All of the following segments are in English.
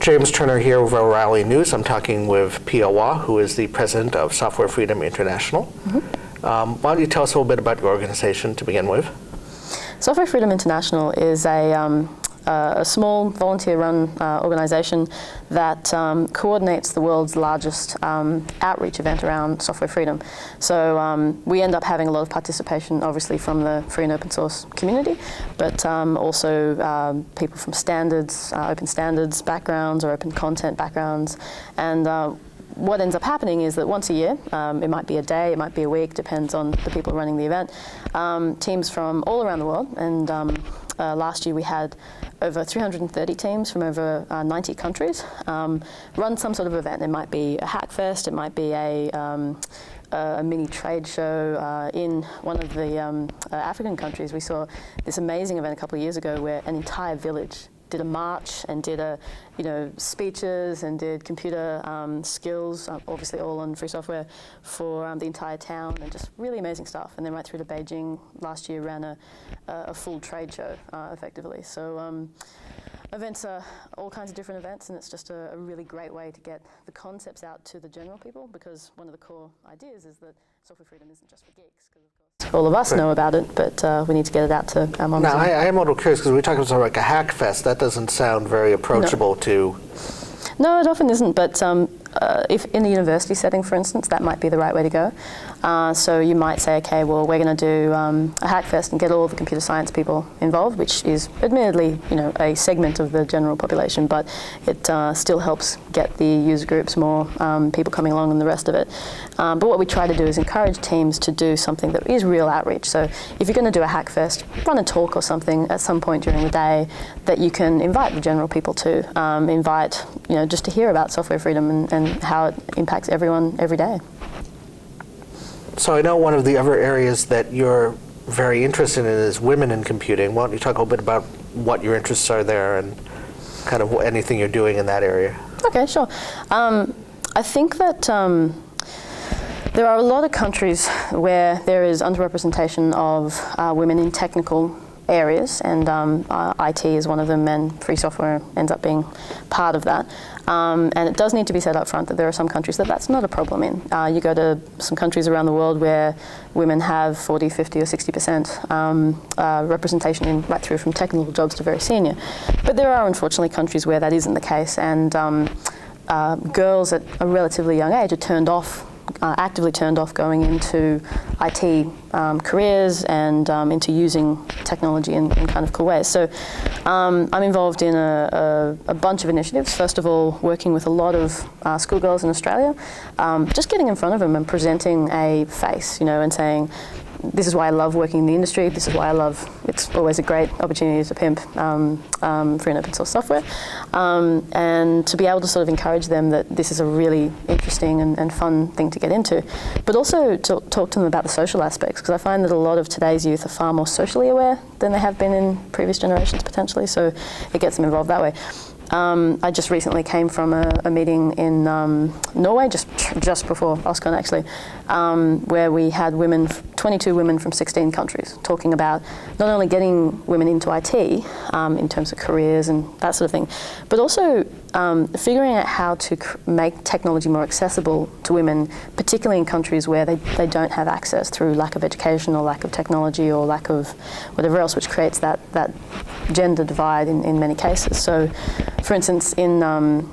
James Turner here with O'Reilly News. I'm talking with Pia Waugh, who is the president of Software Freedom International. Why don't you tell us a little bit about your organization to begin with? Software Freedom International is a small volunteer-run organization that coordinates the world's largest outreach event around software freedom. So we end up having a lot of participation, obviously, from the free and open source community, but also people from standards, open standards backgrounds or open content backgrounds. And what ends up happening is that once a year, it might be a day, it might be a week, depends on the people running the event, teams from all around the world, and last year we had over 330 teams from over 90 countries run some sort of event. It might be a hack fest, it might be a mini trade show. In one of the African countries, we saw this amazing event a couple of years ago where an entire village did a march and did speeches and did computer skills, obviously all on free software, for the entire town, and just really amazing stuff. And then right through to Beijing last year ran a full trade show effectively. So events are all kinds of different events, and it's just a really great way to get the concepts out to the general people, because one of the core ideas is that software freedom isn't just for geeks, because of course all of us know about it, but we need to get it out to our moms. Now, I am a little curious, because we talk about like a hack fest. That doesn't sound very approachable to... No, it often isn't, but if in a university setting, for instance, that might be the right way to go. So you might say, okay, well, we're going to do a hack fest and get all the computer science people involved, which is admittedly, a segment of the general population, but it still helps get the user groups more people coming along and the rest of it. But what we try to do is encourage teams to do something that is real outreach. So if you're going to do a hack fest, run a talk or something at some point during the day that you can invite the general people to, invite, just to hear about software freedom and how it impacts everyone every day. So I know one of the other areas that you're very interested in is women in computing. Why don't you talk a little bit about what your interests are there and kind of anything you're doing in that area? Okay, sure. I think that there are a lot of countries where there is underrepresentation of women in technical areas, and IT is one of them, and free software ends up being part of that. And it does need to be said up front that there are some countries that that's not a problem in. You go to some countries around the world where women have 40, 50 or 60% representation in right through from technical jobs to very senior. But there are unfortunately countries where that isn't the case, and girls at a relatively young age are turned off, actively turned off going into IT careers and into using technology in kind of cool ways. So I'm involved in a bunch of initiatives. First of all, working with a lot of schoolgirls in Australia, just getting in front of them and presenting a face, and saying, this is why I love working in the industry, this is why I love, it's always a great opportunity to pimp free and open source software, and to be able to sort of encourage them that this is a really interesting and fun thing to get into, but also to talk to them about the social aspects, because I find that a lot of today's youth are far more socially aware than they have been in previous generations potentially, so it gets them involved that way. I just recently came from a meeting in Norway, just before OSCON actually, where we had 22 women from 16 countries talking about not only getting women into IT in terms of careers and that sort of thing, but also figuring out how to make technology more accessible to women, particularly in countries where they don't have access through lack of education or lack of technology or lack of whatever else, which creates that gender divide in many cases. So, for instance, in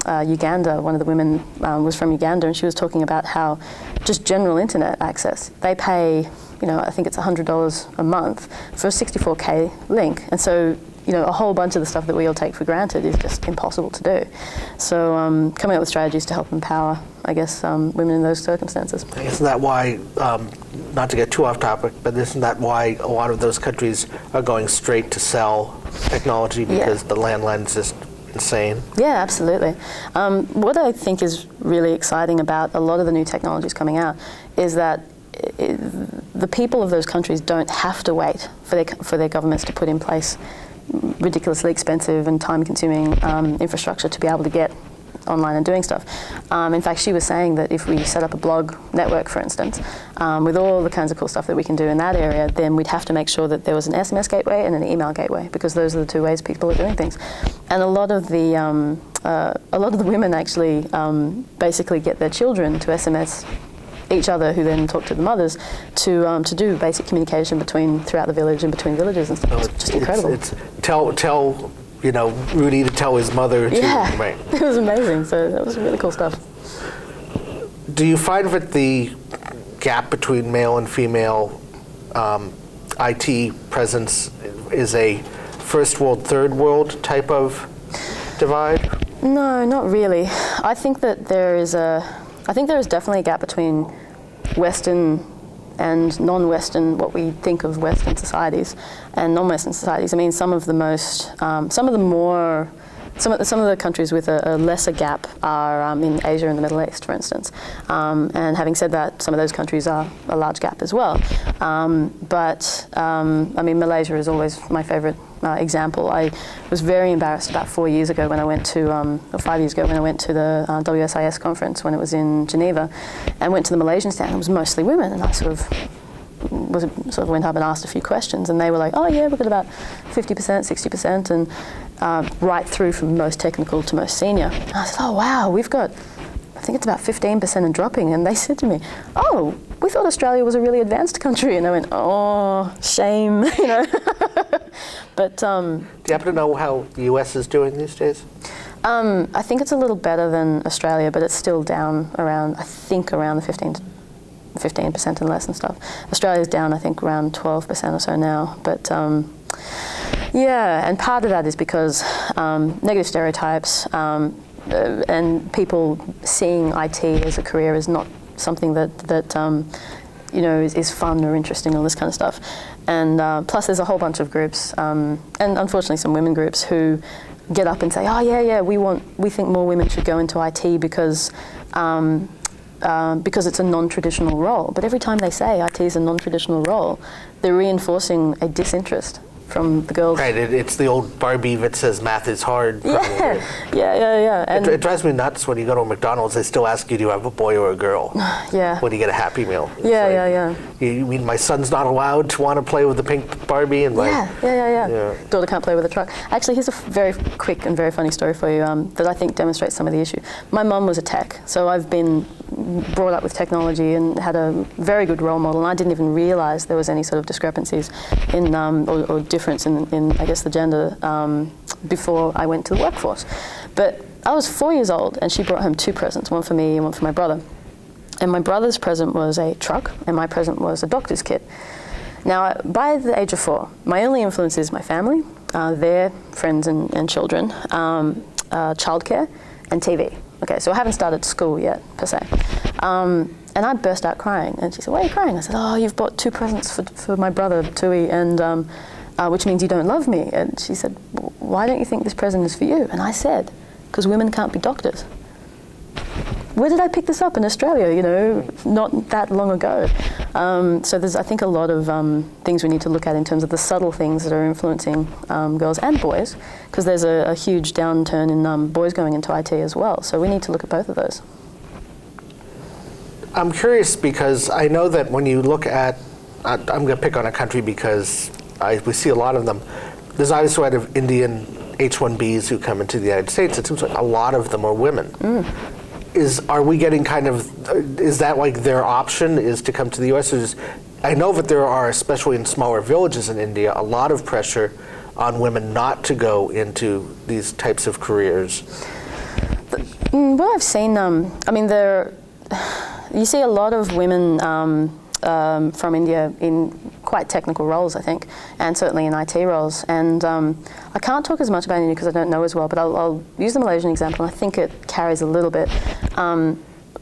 Uganda, one of the women was from Uganda, and she was talking about how just general internet access, they pay, I think it's $100 a month for a 64K link. And so, a whole bunch of the stuff that we all take for granted is just impossible to do. So coming up with strategies to help empower, I guess, women in those circumstances. Isn't that why, not to get too off topic, but isn't that why a lot of those countries are going straight to sell technology, because the landline is just insane? Yeah, absolutely. What I think is really exciting about a lot of the new technologies coming out is that the people of those countries don't have to wait for their governments to put in place ridiculously expensive and time-consuming infrastructure to be able to get online and doing stuff. In fact, she was saying that if we set up a blog network, for instance, with all the kinds of cool stuff that we can do in that area, then we'd have to make sure that there was an SMS gateway and an email gateway, because those are the two ways people are doing things. And a lot of the a lot of the women actually basically get their children to SMS each other, who then talk to the mothers, to do basic communication throughout the village and between villages and stuff. Oh, it's just incredible. It's tell Rudy to tell his mother. Yeah, right. It was amazing. So that was really cool stuff. Do you find that the gap between male and female IT presence is a first world, third world type of divide? No, not really. I think that there is definitely a gap between Western and non-Western, what we think of Western societies, and non-Western societies. I mean, some of the countries with a lesser gap are in Asia and the Middle East, for instance. And having said that, some of those countries are a large gap as well. I mean, Malaysia is always my favorite example. I was very embarrassed about 4 years ago when I went to, or 5 years ago when I went to the WSIS conference when it was in Geneva, and went to the Malaysian stand. It was mostly women, and I sort of went up and asked a few questions, and they were like, "Oh yeah, we've got about 50%, 60%, and right through from most technical to most senior." And I said, "Oh wow, we've got, I think it's about 15% and dropping." And they said to me, "Oh, we thought Australia was a really advanced country." And I went, "Oh, shame," you know. But do you happen to know how the US is doing these days? I think it's a little better than Australia, but it's still down around, I think, around the 15% and less and stuff. Australia's down, I think, around 12% or so now. But yeah, and part of that is because negative stereotypes and people seeing IT as a career is not something that you know, is fun or interesting, all this kind of stuff. And plus there's a whole bunch of groups, and unfortunately some women groups, who get up and say, "Oh yeah, we think more women should go into IT because it's a non-traditional role." But every time they say IT is a non-traditional role, they're reinforcing a disinterest from the girls. Right, it's the old Barbie that says math is hard. Yeah. And it drives me nuts when you go to a McDonald's, they still ask you, do you have a boy or a girl? Yeah. When you get a Happy Meal. Yeah. You mean my son's not allowed to want to play with the pink Barbie? And Yeah. Daughter can't play with a truck. Actually, here's a very quick and very funny story for you that I think demonstrates some of the issue. My mum was a tech, so I've been brought up with technology and had a very good role model, and I didn't even realize there was any sort of discrepancies in or difference in I guess the gender before I went to the workforce. But I was 4 years old, and she brought home two presents, one for me and one for my brother. And my brother's present was a truck, and my present was a doctor's kit. Now, by the age of 4, my only influence is my family, their friends and children, childcare, and TV. Okay, so I haven't started school yet, per se. And I burst out crying, and she said, "Why are you crying?" I said, "Oh, you've bought two presents for my brother, Tui, and which means you don't love me." And she said, "Why don't you think this present is for you?" And I said, "Because women can't be doctors." Where did I pick this up? In Australia, you know, not that long ago. So there's, I think, a lot of things we need to look at in terms of the subtle things that are influencing girls and boys, because there's a huge downturn in boys going into IT as well. So we need to look at both of those. I'm curious because I know that when you look at, I'm going to pick on a country because we see a lot of them. There's obviously a lot of Indian H-1Bs who come into the United States. It seems like a lot of them are women. Are we getting kind of, is that like their option is to come to the U.S.? I know that there are, especially in smaller villages in India, a lot of pressure on women not to go into these types of careers. What I've seen, I mean, you see a lot of women from India in quite technical roles, I think, and certainly in IT roles. And I can't talk as much about India because I don't know as well, but I'll use the Malaysian example, and I think it carries a little bit.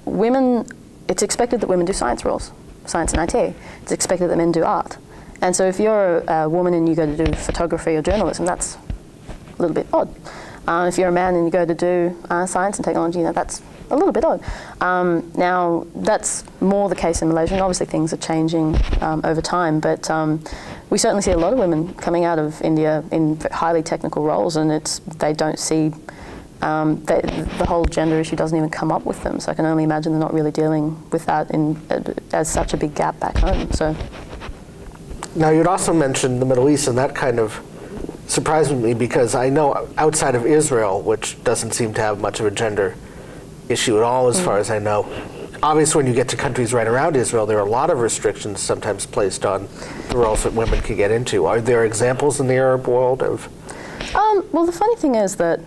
Women, it's expected that women do science roles, science and IT. It's expected that men do art. And so if you're a woman and you go to do photography or journalism, that's a little bit odd. If you're a man and you go to do science and technology, that's a little bit odd. Now, that's more the case in Malaysia, and obviously things are changing over time, but we certainly see a lot of women coming out of India in highly technical roles, and they don't see, the whole gender issue doesn't even come up with them, so I can only imagine they're not really dealing with that as such a big gap back home. So. Now, you'd also mentioned the Middle East, and that kind of surprised me because I know outside of Israel, which doesn't seem to have much of a gender issue at all as far as I know, obviously when you get to countries right around Israel, there are a lot of restrictions sometimes placed on the roles that women can get into. Are there examples in the Arab world of? Well, the funny thing is that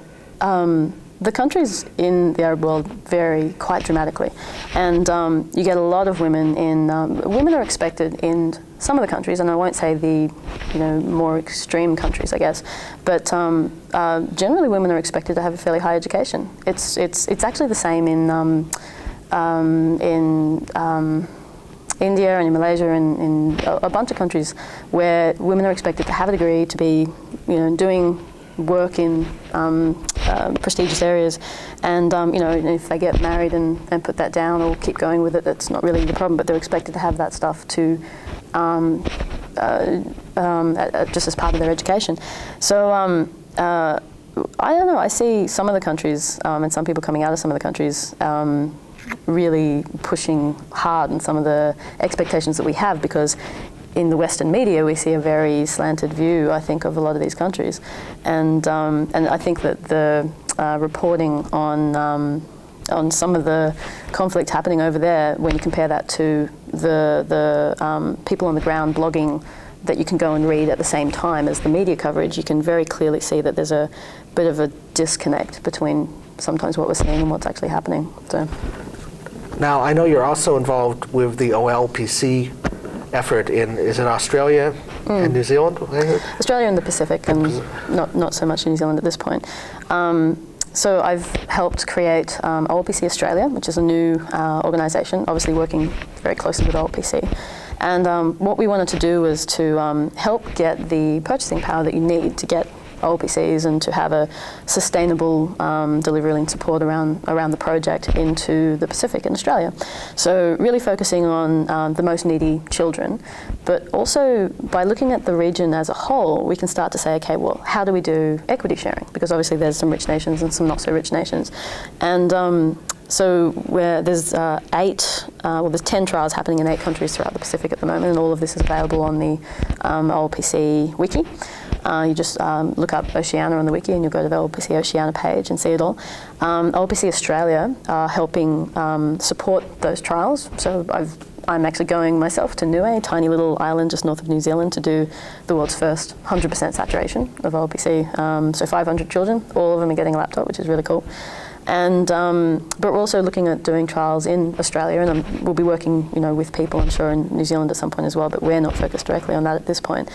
the countries in the Arab world vary quite dramatically, and you get a lot of women in. Women are expected in some of the countries, and I won't say the more extreme countries, I guess, but generally women are expected to have a fairly high education. It's actually the same in India and in Malaysia and in a bunch of countries where women are expected to have a degree, to be doing work in prestigious areas, and if they get married and put that down or keep going with it, that's not really the problem, but they're expected to have that stuff to just as part of their education. So I don't know, I see some of the countries and some people coming out of some of the countries really pushing hard on some of the expectations that we have, because in the Western media we see a very slanted view, I think, of a lot of these countries, and I think that the reporting on some of the conflict happening over there, when you compare that to the people on the ground blogging that you can go and read at the same time as the media coverage, you can very clearly see that there's a bit of a disconnect between sometimes what we're seeing and what's actually happening. So. Now, I know you're also involved with the OLPC effort in, is it Australia and New Zealand? Australia and the Pacific, and not so much in New Zealand at this point. So I've helped create OLPC Australia, which is a new organisation, obviously working very closely with OLPC. And what we wanted to do was to help get the purchasing power that you need to get OLPCs and to have a sustainable delivery and support around the project into the Pacific in Australia. So really focusing on the most needy children, but also by looking at the region as a whole, we can start to say, okay, well, how do we do equity sharing? Because obviously there's some rich nations and some not so rich nations. And so where there's there's 10 trials happening in 8 countries throughout the Pacific at the moment, and all of this is available on the OLPC wiki. You just look up Oceania on the wiki and you'll go to the OLPC Oceania page and see it all. OLPC Australia are helping support those trials. So I'm actually going myself to Niue, a tiny little island just north of New Zealand, to do the world's first 100% saturation of OLPC. So 500 children, all of them are getting a laptop, which is really cool. And but we're also looking at doing trials in Australia, and we'll be working, with people, I'm sure, in New Zealand at some point as well. But we're not focused directly on that at this point.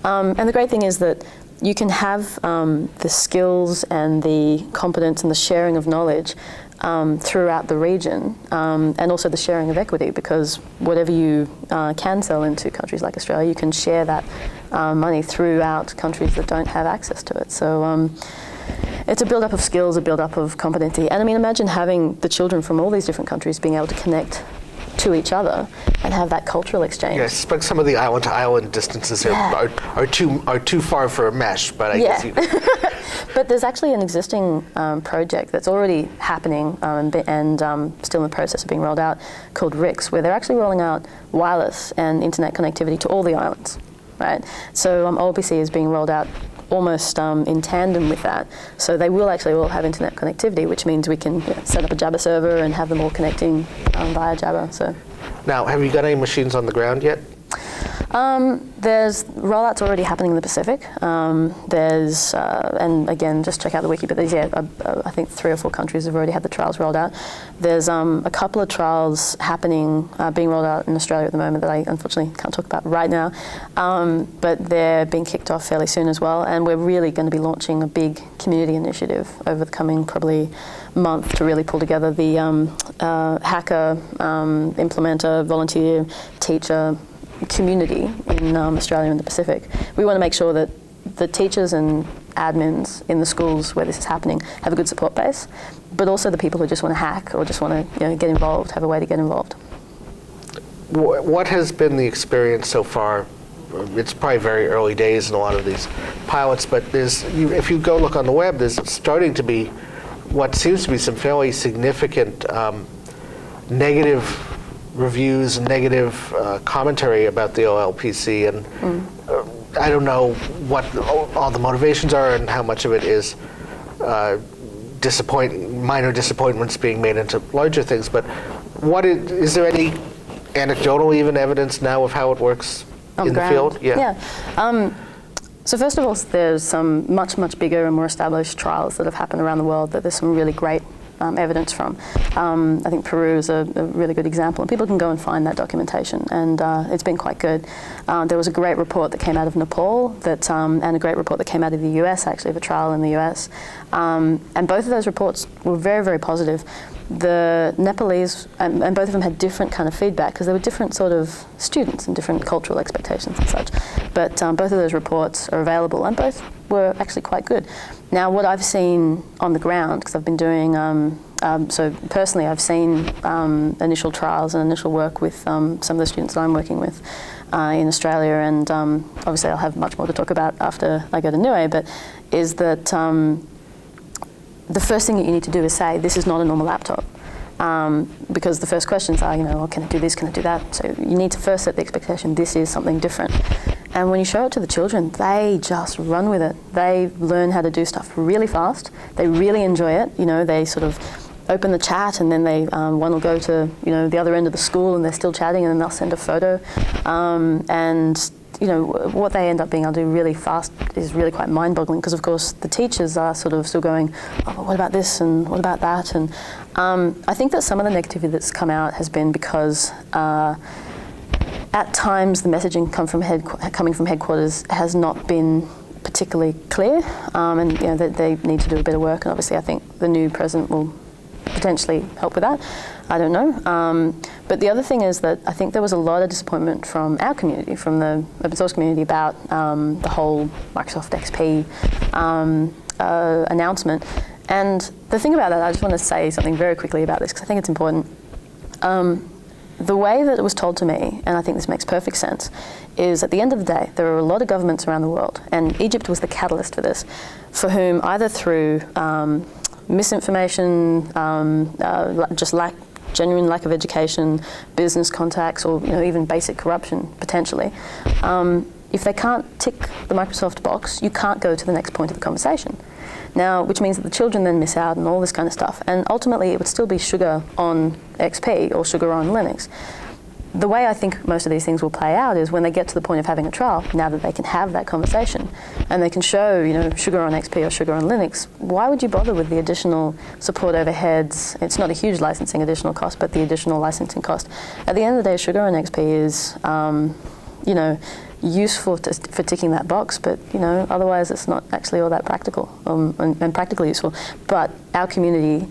And the great thing is that you can have the skills and the competence and the sharing of knowledge throughout the region, and also the sharing of equity, because whatever you can sell into countries like Australia, you can share that money throughout countries that don't have access to it. So. It's a build-up of skills, a build-up of competency. And I mean, imagine having the children from all these different countries being able to connect to each other and have that cultural exchange. Yes, but some of the island-to-island distances are too far for a mesh, but I guess you... But there's actually an existing project that's already happening and still in the process of being rolled out, called RICS, where they're actually rolling out wireless and internet connectivity to all the islands, right? So OLPC is being rolled out almost in tandem with that. So they will actually all have internet connectivity, which means we can set up a Jabber server and have them all connecting via Jabber. So. Now, have you got any machines on the ground yet? There's rollouts already happening in the Pacific. There's, and again, just check out the wiki, but there's, I think 3 or 4 countries have already had the trials rolled out. There's a couple of trials happening, being rolled out in Australia at the moment that I unfortunately can't talk about right now, but they're being kicked off fairly soon as well, and we're really going to be launching a big community initiative over the coming probably month to really pull together the hacker, implementer, volunteer, teacher, community in Australia and the Pacific. We want to make sure that the teachers and admins in the schools where this is happening have a good support base, but also the people who just want to hack or just want to get involved have a way to get involved. What has been the experience so far? It's probably very early days in a lot of these pilots, but if you go look on the web, there's starting to be what seems to be some fairly significant negative reviews and negative commentary about the OLPC, and I don't know what all the motivations are and how much of it is minor disappointments being made into larger things, but is there any anecdotal even evidence now of how it works in the field? So first of all, there's some much, much bigger and more established trials that have happened around the world that there's some really great evidence from. I think Peru is a really good example, and people can go and find that documentation, and it's been quite good. There was a great report that came out of Nepal and a great report that came out of the US, actually, of a trial in the US. And both of those reports were very, very positive. The Nepalese, and both of them had different kind of feedback because they were different sort of students and different cultural expectations and such. But both of those reports are available, and both were actually quite good. Now, what I've seen on the ground, because I've been doing, so personally I've seen initial trials and initial work with some of the students that I'm working with in Australia, and obviously I'll have much more to talk about after I go to Niue, but is that the first thing that you need to do is say, this is not a normal laptop. Because the first questions are, oh, can I do this, can I do that? So you need to first set the expectation, this is something different. And when you show it to the children, they just run with it. They learn how to do stuff really fast. They really enjoy it. They sort of open the chat, and then one will go to, the other end of the school, and they're still chatting, and then they'll send a photo. And what they end up being able to do really fast is really quite mind-boggling, because of course the teachers are sort of still going, oh, what about this and what about that? And I think that some of the negativity that's come out has been because at times the messaging coming from headquarters has not been particularly clear, and they need to do a bit of work, and obviously I think the new president will potentially help with that. I don't know. But the other thing is that I think there was a lot of disappointment from our community, from the open source community, about the whole Microsoft XP announcement. And the thing about that, I just want to say something very quickly about this, because I think it's important. The way that it was told to me, and I think this makes perfect sense, is at the end of the day, there are a lot of governments around the world, and Egypt was the catalyst for this, for whom either through misinformation, just genuine lack of education, business contacts, or even basic corruption, potentially. If they can't tick the Microsoft box, you can't go to the next point of the conversation. Now, which means that the children then miss out and all this kind of stuff. And ultimately, it would still be sugar on XP or sugar on Linux. The way I think most of these things will play out is when they get to the point of having a trial, now that they can have that conversation, and they can show, sugar on XP or sugar on Linux, why would you bother with the additional support overheads? It's not a huge licensing additional cost, but the additional licensing cost. At the end of the day, sugar on XP is, useful for ticking that box, but otherwise it's not actually all that practical and practically useful. But our community,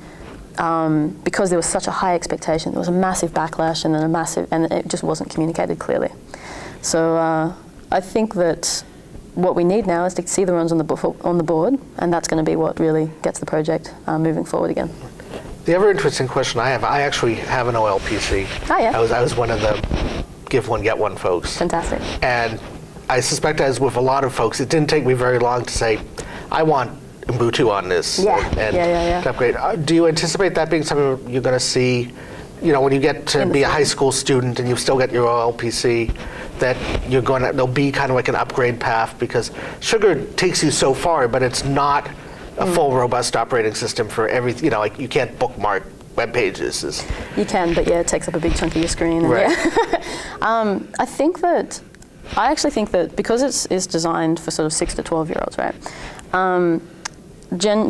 because there was such a high expectation, there was a massive backlash, and then and it just wasn't communicated clearly. So I think that what we need now is to see the runs on the board, and that's going to be what really gets the project moving forward again. The other interesting question I actually have an OLPC. Oh yeah. I was one of the give one, get one folks. Fantastic. And I suspect, as with a lot of folks, it didn't take me very long to say, I want Ubuntu on this. Yeah. Upgrade. Do you anticipate that being something you're going to see, when you get to be a high school student and you still get your OLPC, that there'll be kind of like an upgrade path, because Sugar takes you so far, but it's not a full robust operating system for everything. Like you can't bookmark web pages. You can, but yeah, it takes up a big chunk of your screen. And right. Yeah. I actually think that because it's designed for sort of 6 to 12-year-olds, right?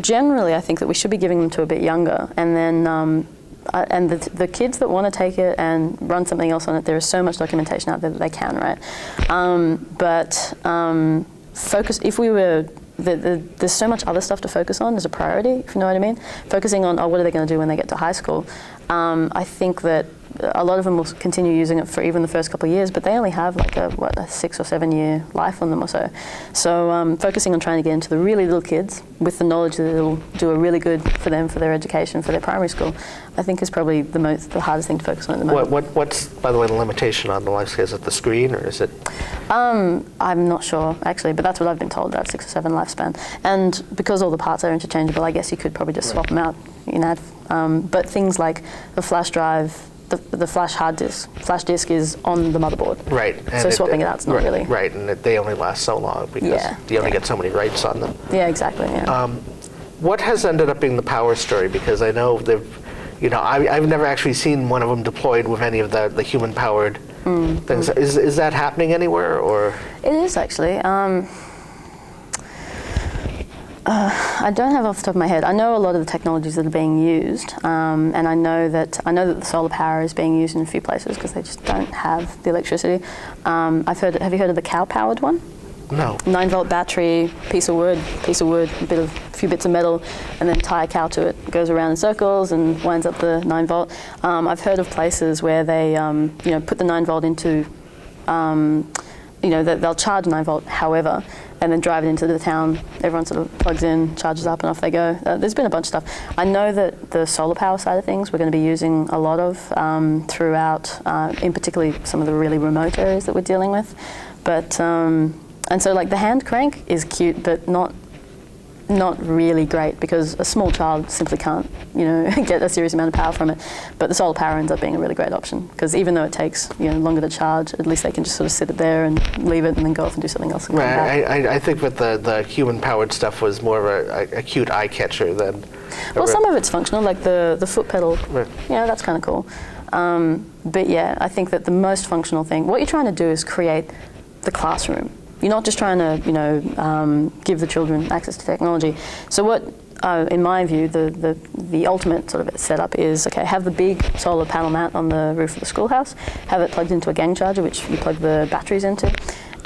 Generally, I think that we should be giving them to a bit younger, and then and the kids that want to take it and run something else on it, there is so much documentation out there that they can, right? Focus. If we were there's so much other stuff to focus on as a priority, if you know what I mean. Focusing on, what are they going to do when they get to high school? I think that a lot of them will continue using it for even the first couple of years, but they only have like a 6 or 7 year life on them or so. So focusing on trying to get into the really little kids with the knowledge that it'll do a really good for them, for their education, for their primary school, I think is probably the hardest thing to focus on at the moment. What's, by the way, the limitation on the lifespan? Is it the screen, or is it? I'm not sure, actually, but that's what I've been told, about 6 or 7 lifespan. And because all the parts are interchangeable, I guess you could probably just swap them out, but things like the flash drive, the flash disk is on the motherboard. Right. And so swapping it out's not really. Right, and they only last so long because you only get so many writes on them. Yeah, exactly. Yeah. What has ended up being the power story? Because I know they've, I've never actually seen one of them deployed with any of the human-powered things. Is that happening anywhere, or? It is actually. I don't have off the top of my head. I know a lot of the technologies that are being used, and I know that the solar power is being used in a few places because they just don't have the electricity. Have you heard of the cow-powered one? No. 9-volt battery, piece of wood, a few bits of metal, and then tie a cow to it. It goes around in circles and winds up the 9-volt. I've heard of places where they, put the 9-volt into, they'll charge 9-volt, however, and then drive it into the town. Everyone sort of plugs in, charges up, and off they go. There's been a bunch of stuff. I know that the solar power side of things we're going to be using a lot of throughout, in particularly some of the really remote areas that we're dealing with. But and so like the hand crank is cute, but not really great because a small child simply can't, get a serious amount of power from it. But the solar power ends up being a really great option because even though it takes, longer to charge, at least they can just sort of sit it there and leave it and then go off and do something else. And come back. I think that the human-powered stuff was more of a cute eye catcher than. Well, some of it's functional, like the foot pedal. Right. That's kind of cool. But yeah, I think that the most functional thing, what you're trying to do is create the classroom. You're not just trying to, give the children access to technology. So what, in my view, the ultimate sort of setup is, okay, have the big solar panel mat on the roof of the schoolhouse, have it plugged into a gang charger, which you plug the batteries into,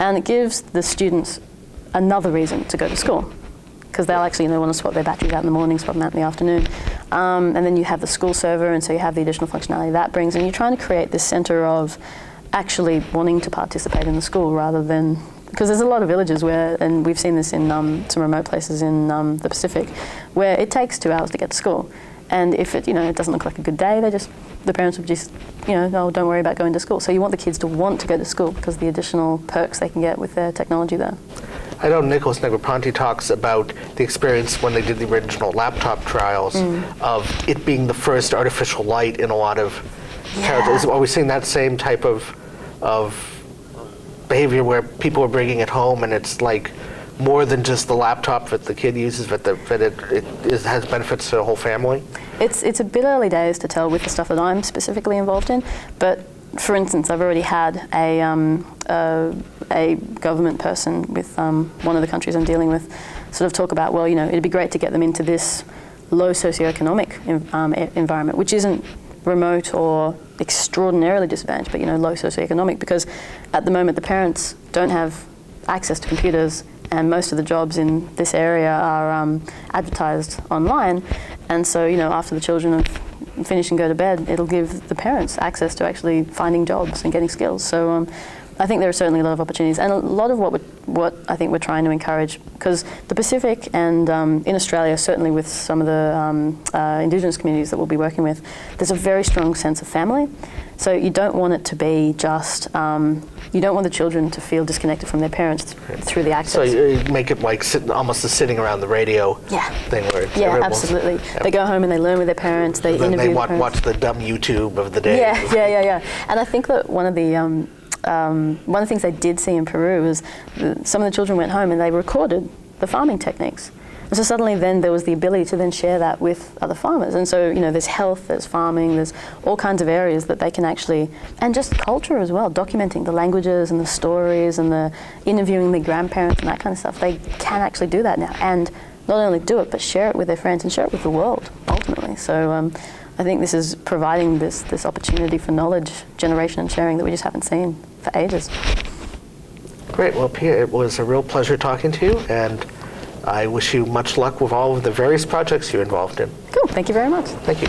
and it gives the students another reason to go to school, because they'll actually want to swap their batteries out in the morning, swap them out in the afternoon. And then you have the school server, and so you have the additional functionality that brings, and you're trying to create this center of actually wanting to participate in the school rather than. Because there's a lot of villages where, and we've seen this in some remote places in the Pacific, where it takes 2 hours to get to school. And if it, it doesn't look like a good day, the parents would just, oh, don't worry about going to school. So you want the kids to want to go to school because of the additional perks they can get with their technology there. I know Nicholas Negroponte talks about the experience when they did the original laptop trials of it being the first artificial light in a lot of characters. Are we seeing that same type of behavior where people are bringing it home and it's like more than just the laptop that the kid uses, but it has benefits to the whole family? It's a bit early days to tell with the stuff that I'm specifically involved in, but for instance, I've already had a government person with one of the countries I'm dealing with sort of talk about, well, it'd be great to get them into this low socioeconomic environment, which isn't remote or extraordinarily disadvantaged, but low socioeconomic, because at the moment the parents don't have access to computers, and most of the jobs in this area are advertised online, and so after the children finish and go to bed, it'll give the parents access to actually finding jobs and getting skills. So I think there are certainly a lot of opportunities, and a lot of what I think we're trying to encourage, because the Pacific and in Australia, certainly with some of the Indigenous communities that we'll be working with, there's a very strong sense of family. So you don't want it to be just, you don't want the children to feel disconnected from their parents through the access. So you make it like almost a sitting around the radio thing. Where absolutely. They go home and they learn with their parents, they interview their parents. Watch the dumb YouTube of the day. Yeah. And I think that one of the things they did see in Peru was some of the children went home and they recorded the farming techniques. And so suddenly then there was the ability to then share that with other farmers. And so, there's health, there's farming, there's all kinds of areas that they can actually, and just culture as well, documenting the languages and the stories and the interviewing the grandparents and that kind of stuff. They can actually do that now. And not only do it, but share it with their friends and share it with the world, ultimately. So I think this is providing this opportunity for knowledge generation and sharing that we just haven't seen for ages. Great. Well, Pia, it was a real pleasure talking to you, and I wish you much luck with all of the various projects you're involved in. Cool. Thank you very much. Thank you.